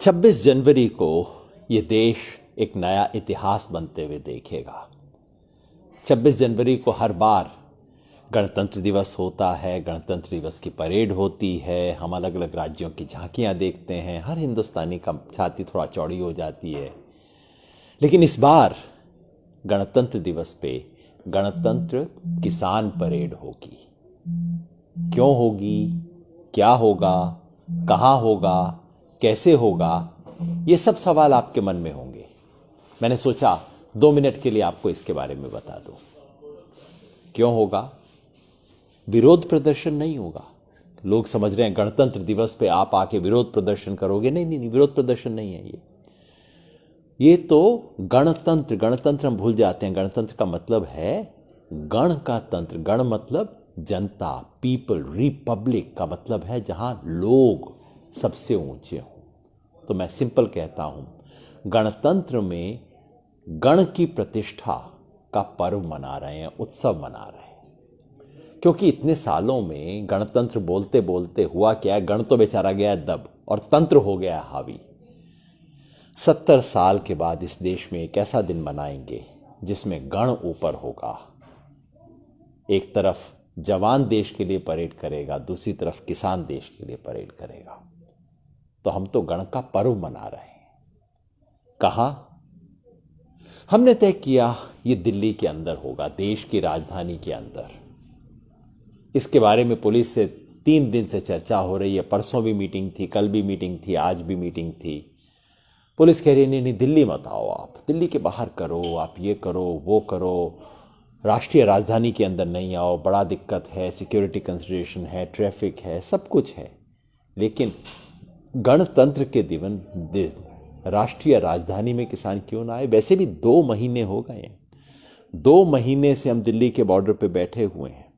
26 जनवरी को ये देश एक नया इतिहास बनते हुए देखेगा। 26 जनवरी को हर बार गणतंत्र दिवस होता है, गणतंत्र दिवस की परेड होती है, हम अलग अलग राज्यों की झांकियां देखते हैं, हर हिंदुस्तानी का छाती थोड़ा चौड़ी हो जाती है। लेकिन इस बार गणतंत्र दिवस पे गणतंत्र किसान परेड होगी। क्यों होगी, क्या होगा, कहाँ होगा, कैसे होगा, ये सब सवाल आपके मन में होंगे। मैंने सोचा 2 मिनट के लिए आपको इसके बारे में बता दूं। क्यों होगा? विरोध प्रदर्शन नहीं होगा। लोग समझ रहे हैं गणतंत्र दिवस पे आप आके विरोध प्रदर्शन करोगे। नहीं नहीं नहीं, विरोध प्रदर्शन नहीं है ये तो गणतंत्र हम भूल जाते हैं। गणतंत्र का मतलब है गण का तंत्र। गण मतलब जनता, पीपल। रिपब्लिक का मतलब है जहां लोग सबसे ऊंचे हों। तो मैं सिंपल कहता हूं, गणतंत्र में गण की प्रतिष्ठा का पर्व मना रहे हैं, उत्सव मना रहे हैं। क्योंकि इतने सालों में गणतंत्र बोलते बोलते हुआ क्या है, गण तो बेचारा गया दब और तंत्र हो गया हावी। 70 साल के बाद इस देश में एक ऐसा दिन मनाएंगे जिसमें गण ऊपर होगा। एक तरफ जवान देश के लिए परेड करेगा, दूसरी तरफ किसान देश के लिए परेड करेगा। तो हम तो गण का पर्व मना रहे हैं। कहां? हमने तय किया ये दिल्ली के अंदर होगा, देश की राजधानी के अंदर। इसके बारे में पुलिस से 3 दिन से चर्चा हो रही है। परसों भी मीटिंग थी, कल भी मीटिंग थी, आज भी मीटिंग थी। पुलिस कह रही नहीं, दिल्ली मत आओ, आप दिल्ली के बाहर करो, आप ये करो, वो करो, राष्ट्रीय राजधानी के अंदर नहीं आओ, बड़ा दिक्कत है, सिक्योरिटी कंसिडरेशन है, ट्रैफिक है, सब कुछ है। लेकिन गणतंत्र के दिन राष्ट्रीय राजधानी में किसान क्यों ना आए? वैसे भी 2 महीने हो गए हैं। 2 महीने से हम दिल्ली के बॉर्डर पे बैठे हुए हैं।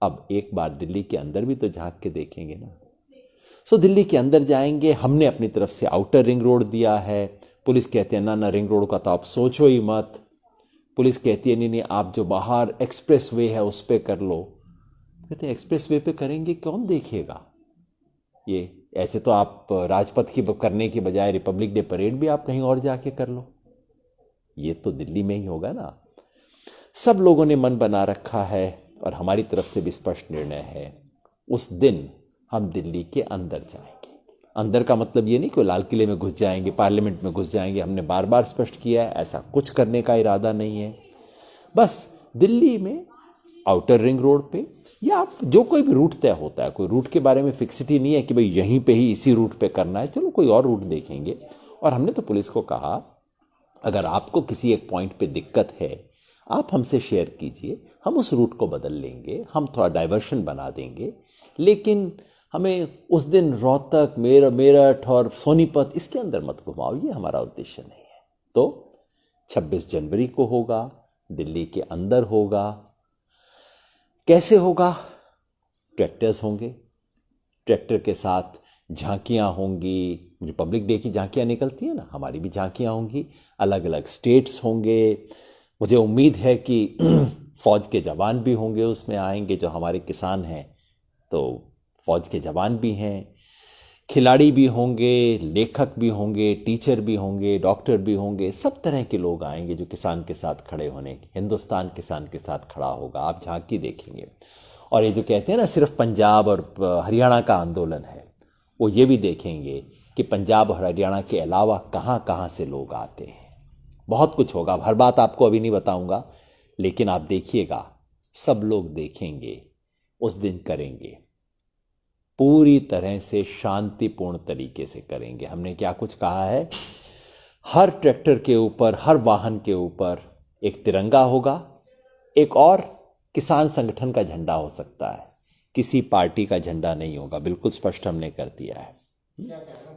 अब एक बार दिल्ली के अंदर भी तो झांक के देखेंगे ना। दिल्ली के अंदर जाएंगे। हमने अपनी तरफ से आउटर रिंग रोड दिया है। पुलिस कहते हैं ना रिंग रोड का तो आप सोचो ही मत। पुलिस कहती है नहीं, आप जो बाहर एक्सप्रेस वे है उस पर कर लो। कहते हैं एक्सप्रेस वे पे करेंगे, कौन देखेगा? ये ऐसे तो आप राजपथ की करने की बजाय रिपब्लिक डे परेड भी आप कहीं और जाके कर लो। ये तो दिल्ली में ही होगा ना। सब लोगों ने मन बना रखा है और हमारी तरफ से भी स्पष्ट निर्णय है, उस दिन हम दिल्ली के अंदर जाएंगे। अंदर का मतलब ये नहीं कि लाल किले में घुस जाएंगे, पार्लियामेंट में घुस जाएंगे। हमने बार बार स्पष्ट किया है ऐसा कुछ करने का इरादा नहीं है। बस दिल्ली में आउटर रिंग रोड पे या जो कोई भी रूट तय होता है, कोई रूट के बारे में फिक्सिटी नहीं है कि भाई यहीं पे ही इसी रूट पे करना है, चलो कोई और रूट देखेंगे। और हमने तो पुलिस को कहा अगर आपको किसी एक पॉइंट पे दिक्कत है आप हमसे शेयर कीजिए, हम उस रूट को बदल लेंगे, हम थोड़ा डाइवर्शन बना देंगे। लेकिन हमें उस दिन रोहतक, मेरठ और सोनीपत इसके अंदर मत घुमाओ, ये हमारा उद्देश्य नहीं है। तो 26 जनवरी को होगा, दिल्ली के अंदर होगा। कैसे होगा? ट्रैक्टर्स होंगे, ट्रैक्टर के साथ झांकियां होंगी। रिपब्लिक डे की झांकियां निकलती है ना, हमारी भी झांकियां होंगी। अलग अलग स्टेट्स होंगे। मुझे उम्मीद है कि फौज के जवान भी होंगे, उसमें आएंगे जो हमारे किसान हैं, तो फौज के जवान भी हैं, खिलाड़ी भी होंगे, लेखक भी होंगे, टीचर भी होंगे, डॉक्टर भी होंगे। सब तरह के लोग आएंगे जो किसान के साथ खड़े होने, हिंदुस्तान किसान के साथ खड़ा होगा। आप झांकी देखेंगे। और ये जो कहते हैं ना सिर्फ पंजाब और हरियाणा का आंदोलन है, वो ये भी देखेंगे कि पंजाब और हरियाणा के अलावा कहाँ कहाँ से लोग आते हैं। बहुत कुछ होगा, हर बात आपको अभी नहीं बताऊंगा, लेकिन आप देखिएगा, सब लोग देखेंगे, उस दिन करेंगे। पूरी तरह से शांतिपूर्ण तरीके से करेंगे। हमने क्या कुछ कहा है, हर ट्रैक्टर के ऊपर, हर वाहन के ऊपर एक तिरंगा होगा, एक और किसान संगठन का झंडा हो सकता है, किसी पार्टी का झंडा नहीं होगा। बिल्कुल स्पष्ट हमने कर दिया है,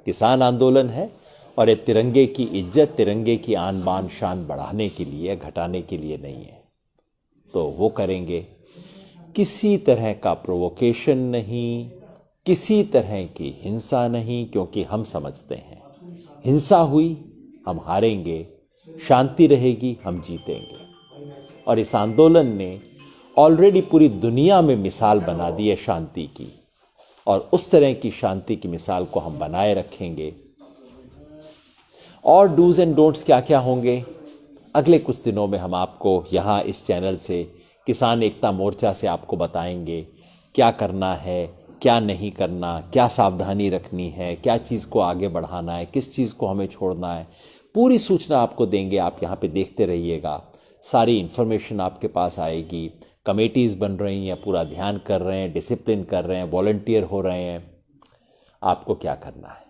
किसान आंदोलन है और ये तिरंगे की इज्जत, तिरंगे की आन बान शान बढ़ाने के लिए, घटाने के लिए नहीं है। तो वो करेंगे। किसी तरह का प्रोवोकेशन नहीं, किसी तरह की हिंसा नहीं, क्योंकि हम समझते हैं हिंसा हुई हम हारेंगे, शांति रहेगी हम जीतेंगे। और इस आंदोलन ने ऑलरेडी पूरी दुनिया में मिसाल बना दी है शांति की। और उस तरह की शांति की मिसाल को हम बनाए रखेंगे। और डूज एंड डोंट्स क्या क्या होंगे, अगले कुछ दिनों में हम आपको यहाँ इस चैनल से, किसान एकता मोर्चा से आपको बताएंगे क्या करना है, क्या नहीं करना, क्या सावधानी रखनी है, क्या चीज़ को आगे बढ़ाना है, किस चीज़ को हमें छोड़ना है। पूरी सूचना आपको देंगे, आप यहाँ पे देखते रहिएगा। सारी इन्फॉर्मेशन आपके पास आएगी। कमेटीज़ बन रही हैं, पूरा ध्यान कर रहे हैं, डिसिप्लिन कर रहे हैं, वॉलंटियर हो रहे हैं। आपको क्या करना है,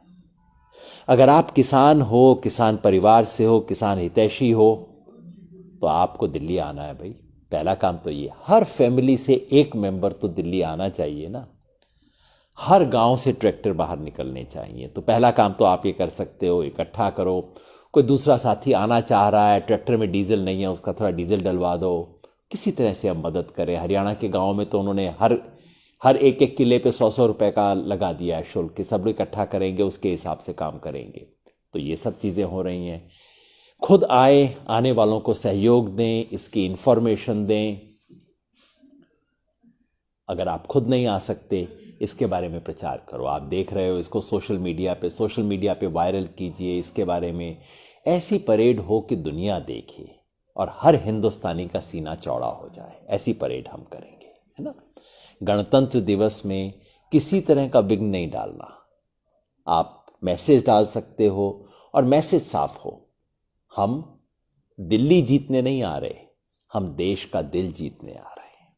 अगर आप किसान हो, किसान परिवार से हो, किसान हितैषी हो, तो आपको दिल्ली आना है भाई। पहला काम तो ये, हर फैमिली से एक मेंबर तो दिल्ली आना चाहिए ना। हर गांव से ट्रैक्टर बाहर निकलने चाहिए। तो पहला काम तो आप ये कर सकते हो, इकट्ठा करो। कोई दूसरा साथी आना चाह रहा है, ट्रैक्टर में डीजल नहीं है, उसका थोड़ा डीजल डलवा दो। किसी तरह से हम मदद करें। हरियाणा के गाँव में तो उन्होंने हर एक एक किले पे 100-100 रुपए का लगा दिया है शुल्क, कि सब लोग इकट्ठा करेंगे, उसके हिसाब से काम करेंगे। तो ये सब चीज़ें हो रही हैं। खुद आए, आने वालों को सहयोग दें, इसकी इंफॉर्मेशन दें। अगर आप खुद नहीं आ सकते, इसके बारे में प्रचार करो। आप देख रहे हो इसको सोशल मीडिया पे वायरल कीजिए इसके बारे में। ऐसी परेड हो कि दुनिया देखे और हर हिंदुस्तानी का सीना चौड़ा हो जाए। ऐसी परेड हम करेंगे, है ना। गणतंत्र दिवस में किसी तरह का विघ्न नहीं डालना। आप मैसेज डाल सकते हो, और मैसेज साफ हो, हम दिल्ली जीतने नहीं आ रहे, हम देश का दिल जीतने आ रहे हैं।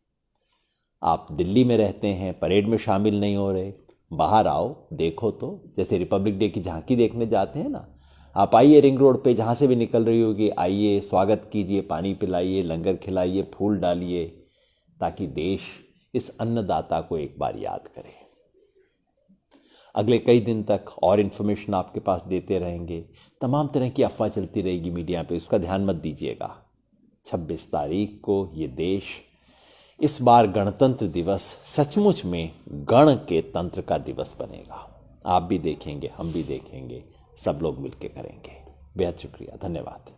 आप दिल्ली में रहते हैं, परेड में शामिल नहीं हो रहे, बाहर आओ, देखो। तो जैसे रिपब्लिक डे की झांकी देखने जाते हैं ना, आप आइए रिंग रोड पे, जहाँ से भी निकल रही होगी, आइए, स्वागत कीजिए, पानी पिलाइए, लंगर खिलाइए, फूल डालिए, ताकि देश इस अन्नदाता को एक बार याद करे। अगले कई दिन तक और इन्फॉर्मेशन आपके पास देते रहेंगे। तमाम तरह की अफवाह चलती रहेगी मीडिया पे, उसका ध्यान मत दीजिएगा। 26 तारीख को ये देश, इस बार गणतंत्र दिवस सचमुच में गण के तंत्र का दिवस बनेगा। आप भी देखेंगे, हम भी देखेंगे, सब लोग मिलकर करेंगे। बेहद शुक्रिया, धन्यवाद।